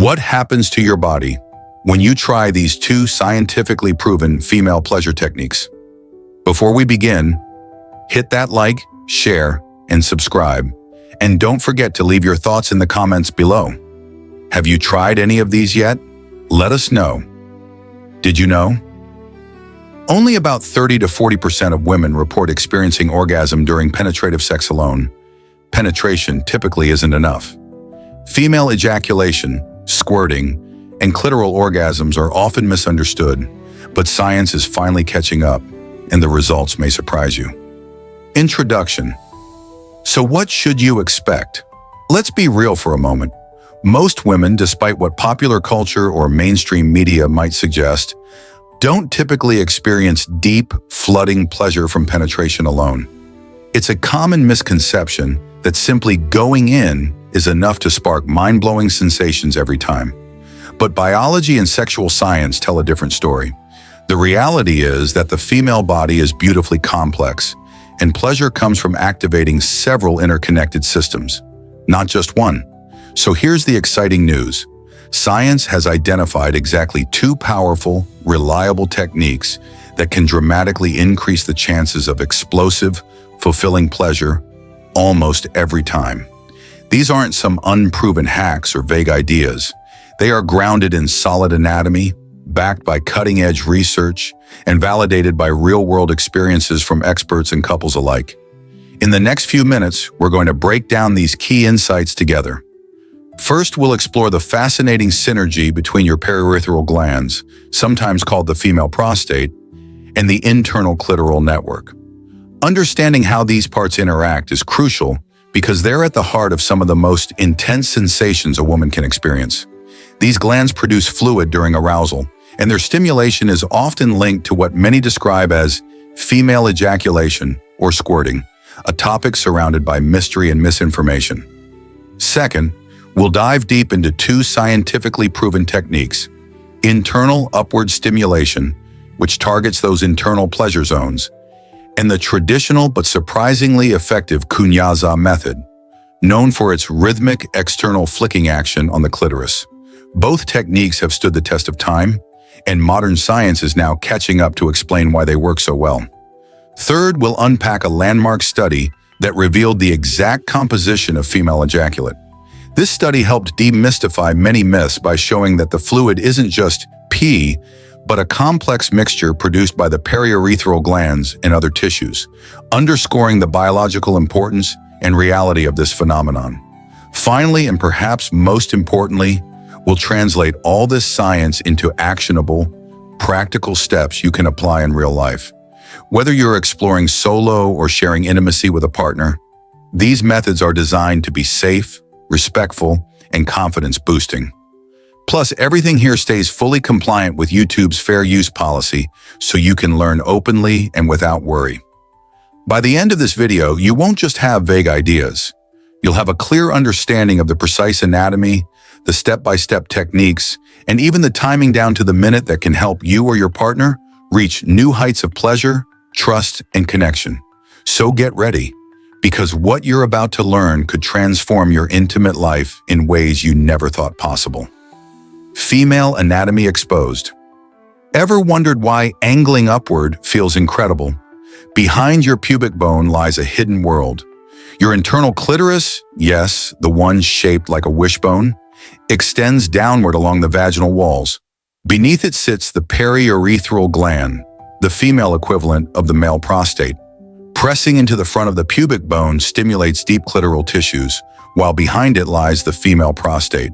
What happens to your body when you try these two scientifically proven female pleasure techniques? Before we begin, hit that like, share, and subscribe. And don't forget to leave your thoughts in the comments below. Have you tried any of these yet? Let us know. Did you know? Only about 30 to 40% of women report experiencing orgasm during penetrative sex alone. Penetration typically isn't enough. Female ejaculation, squirting, and clitoral orgasms are often misunderstood, but science is finally catching up, and the results may surprise you. Introduction. So what should you expect? Let's be real for a moment. Most women, despite what popular culture or mainstream media might suggest, don't typically experience deep, flooding pleasure from penetration alone. It's a common misconception that simply going in is enough to spark mind-blowing sensations every time. But biology and sexual science tell a different story. The reality is that the female body is beautifully complex, and pleasure comes from activating several interconnected systems, not just one. So here's the exciting news. Science has identified exactly two powerful, reliable techniques that can dramatically increase the chances of explosive, fulfilling pleasure almost every time. These aren't some unproven hacks or vague ideas. They are grounded in solid anatomy, backed by cutting-edge research, and validated by real-world experiences from experts and couples alike. In the next few minutes, we're going to break down these key insights together. First, we'll explore the fascinating synergy between your periurethral glands, sometimes called the female prostate, and the internal clitoral network. Understanding how these parts interact is crucial because they're at the heart of some of the most intense sensations a woman can experience. These glands produce fluid during arousal, and their stimulation is often linked to what many describe as female ejaculation or squirting, a topic surrounded by mystery and misinformation. Second, we'll dive deep into two scientifically proven techniques: internal upward stimulation, which targets those internal pleasure zones, and the traditional but surprisingly effective kunyaza method, known for its rhythmic external flicking action on the clitoris. Both techniques have stood the test of time, and modern science is now catching up to explain why they work so well. Third, we'll unpack a landmark study that revealed the exact composition of female ejaculate. This study helped demystify many myths by showing that the fluid isn't just pee, but a complex mixture produced by the periurethral glands and other tissues, underscoring the biological importance and reality of this phenomenon. Finally, and perhaps most importantly, we'll translate all this science into actionable, practical steps you can apply in real life. Whether you're exploring solo or sharing intimacy with a partner, these methods are designed to be safe, respectful, and confidence-boosting. Plus, everything here stays fully compliant with YouTube's fair use policy, so you can learn openly and without worry. By the end of this video, you won't just have vague ideas. You'll have a clear understanding of the precise anatomy, the step-by-step techniques, and even the timing down to the minute that can help you or your partner reach new heights of pleasure, trust, and connection. So get ready, because what you're about to learn could transform your intimate life in ways you never thought possible. Female anatomy exposed. Ever wondered why angling upward feels incredible? Behind your pubic bone lies a hidden world. Your internal clitoris, yes, the one shaped like a wishbone, extends downward along the vaginal walls. Beneath it sits the periurethral gland, the female equivalent of the male prostate. Pressing into the front of the pubic bone stimulates deep clitoral tissues, while behind it lies the female prostate.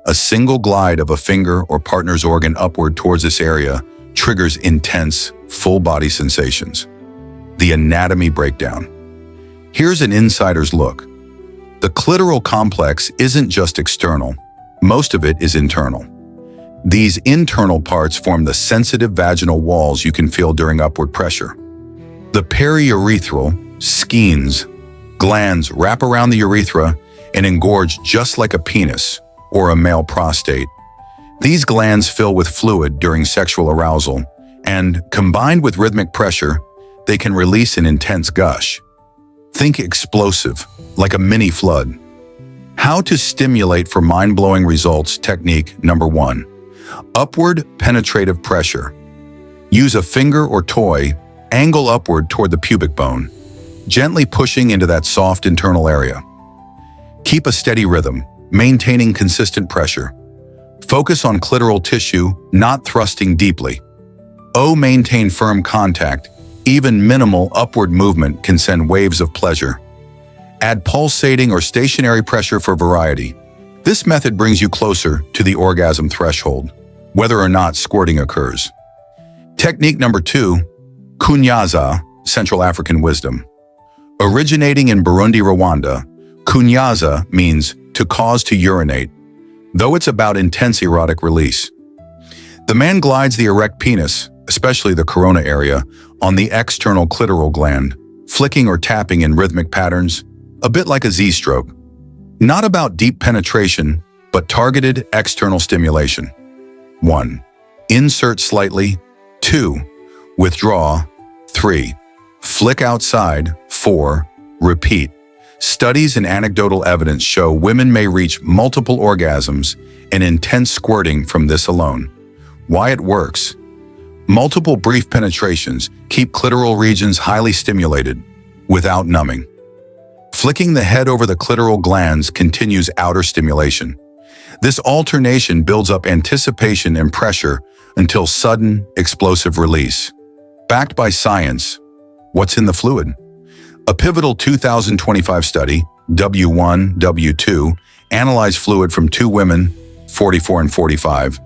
A single glide of a finger or partner's organ upward towards this area triggers intense, full-body sensations. The anatomy breakdown. Here's an insider's look. The clitoral complex isn't just external. Most of it is internal. These internal parts form the sensitive vaginal walls you can feel during upward pressure. The periurethral, skenes, glands wrap around the urethra and engorge just like a penis or a male prostate. These glands fill with fluid during sexual arousal, and combined with rhythmic pressure, they can release an intense gush. Think explosive, like a mini flood. How to stimulate for mind-blowing results. Technique number 1. Upward penetrative pressure. Use a finger or toy, angle upward toward the pubic bone, gently pushing into that soft internal area. Keep a steady rhythm, maintaining consistent pressure. Focus on clitoral tissue, not thrusting deeply. Maintain firm contact. Even minimal upward movement can send waves of pleasure. Add pulsating or stationary pressure for variety. This method brings you closer to the orgasm threshold, whether or not squirting occurs. Technique number 2, Kunyaza, Central African wisdom. Originating in Burundi, Rwanda, Kunyaza means to cause to urinate, though it's about intense erotic release. The man glides the erect penis, especially the corona area, on the external clitoral gland, flicking or tapping in rhythmic patterns, a bit like a Z-stroke. Not about deep penetration, but targeted external stimulation. 1. Insert slightly. 2. Withdraw. 3. Flick outside. 4. Repeat. Studies and anecdotal evidence show women may reach multiple orgasms and intense squirting from this alone. Why it works? Multiple brief penetrations keep clitoral regions highly stimulated without numbing. Flicking the head over the clitoral glands continues outer stimulation. This alternation builds up anticipation and pressure until sudden, explosive release. Backed by science, what's in the fluid? A pivotal 2025 study, W1, W2, analyzed fluid from 2 women, 44 and 45,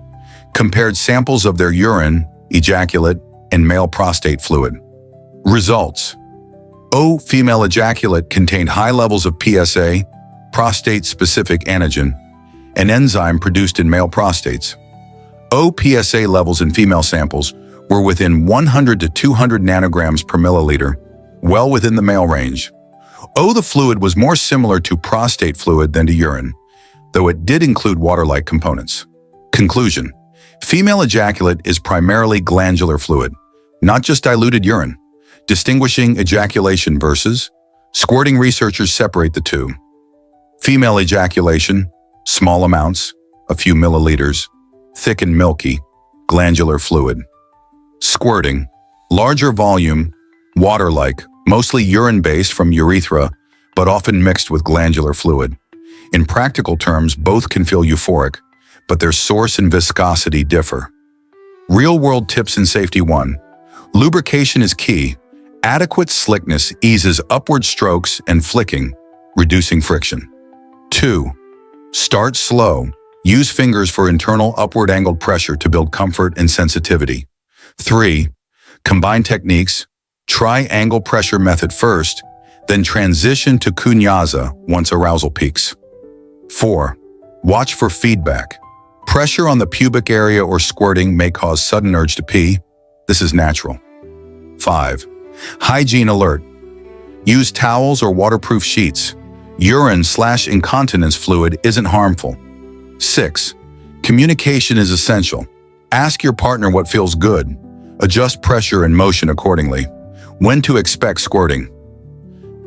compared samples of their urine, ejaculate, and male prostate fluid. Results. Female ejaculate contained high levels of PSA, prostate-specific antigen, an enzyme produced in male prostates. PSA levels in female samples were within 100 to 200 nanograms per milliliter, well within the male range. The fluid was more similar to prostate fluid than to urine, though it did include water-like components. Conclusion. Female ejaculate is primarily glandular fluid, not just diluted urine. Distinguishing ejaculation versus squirting, researchers separate the two. Female ejaculation, small amounts, a few milliliters, thick and milky, glandular fluid. Squirting, larger volume, water-like, mostly urine-based from urethra, but often mixed with glandular fluid. In practical terms, both can feel euphoric, but their source and viscosity differ. Real-world tips and safety. 1. Lubrication is key. Adequate slickness eases upward strokes and flicking, reducing friction. 2. Start slow. Use fingers for internal upward angled pressure to build comfort and sensitivity. 3. Combine techniques. Try angle pressure method first, then transition to kunyaza once arousal peaks. 4. Watch for feedback. Pressure on the pubic area or squirting may cause sudden urge to pee. This is natural. 5. Hygiene alert. Use towels or waterproof sheets. Urine/incontinence fluid isn't harmful. 6. Communication is essential. Ask your partner what feels good. Adjust pressure and motion accordingly. When to expect squirting.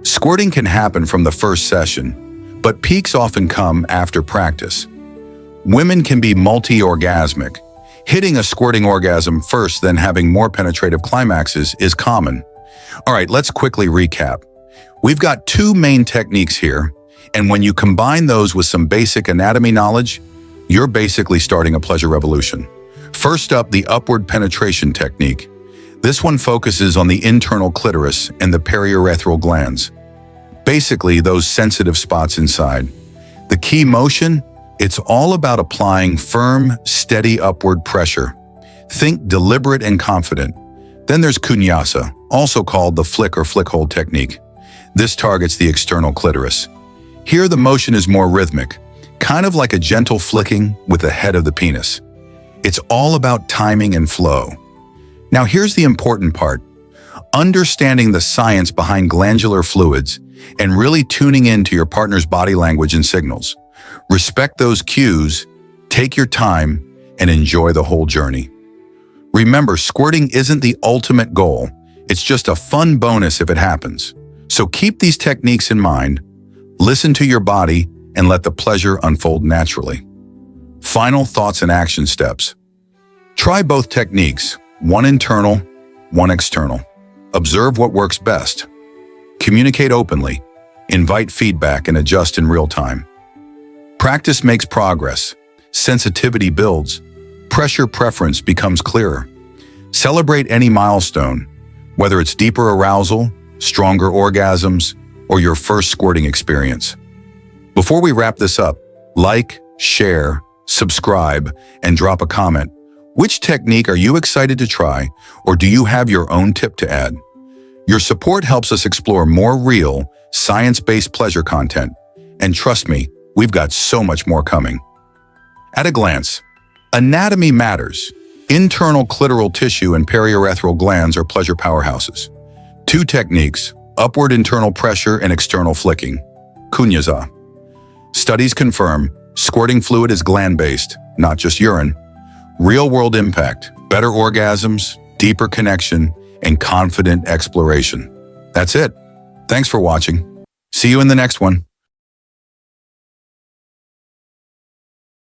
Squirting can happen from the first session, but peaks often come after practice. Women can be multi-orgasmic. Hitting a squirting orgasm first, then having more penetrative climaxes is common. All right, let's quickly recap. We've got 2 main techniques here, and when you combine those with some basic anatomy knowledge, you're basically starting a pleasure revolution. First up, the upward penetration technique. This one focuses on the internal clitoris and the periurethral glands. Basically, those sensitive spots inside. The key motion? It's all about applying firm, steady upward pressure. Think deliberate and confident. Then there's kunyasa, also called the flick or flick hold technique. This targets the external clitoris. Here the motion is more rhythmic, kind of like a gentle flicking with the head of the penis. It's all about timing and flow. Now here's the important part. Understanding the science behind glandular fluids and really tuning into your partner's body language and signals. Respect those cues, take your time, and enjoy the whole journey. Remember, squirting isn't the ultimate goal. It's just a fun bonus if it happens. So keep these techniques in mind, listen to your body, and let the pleasure unfold naturally. Final thoughts and action steps. Try both techniques, one internal, one external. Observe what works best. Communicate openly, invite feedback, and adjust in real time. Practice makes progress. Sensitivity builds. Pressure preference becomes clearer. Celebrate any milestone, whether it's deeper arousal, stronger orgasms, or your first squirting experience. Before we wrap this up, like, share, subscribe, and drop a comment. Which technique are you excited to try, or do you have your own tip to add? Your support helps us explore more real, science-based pleasure content. And trust me, we've got so much more coming. At a glance, anatomy matters. Internal clitoral tissue and periurethral glands are pleasure powerhouses. Two techniques, upward internal pressure and external flicking. Kunyaza. Studies confirm squirting fluid is gland-based, not just urine. Real-world impact, better orgasms, deeper connection, and confident exploration. That's it. Thanks for watching. See you in the next one.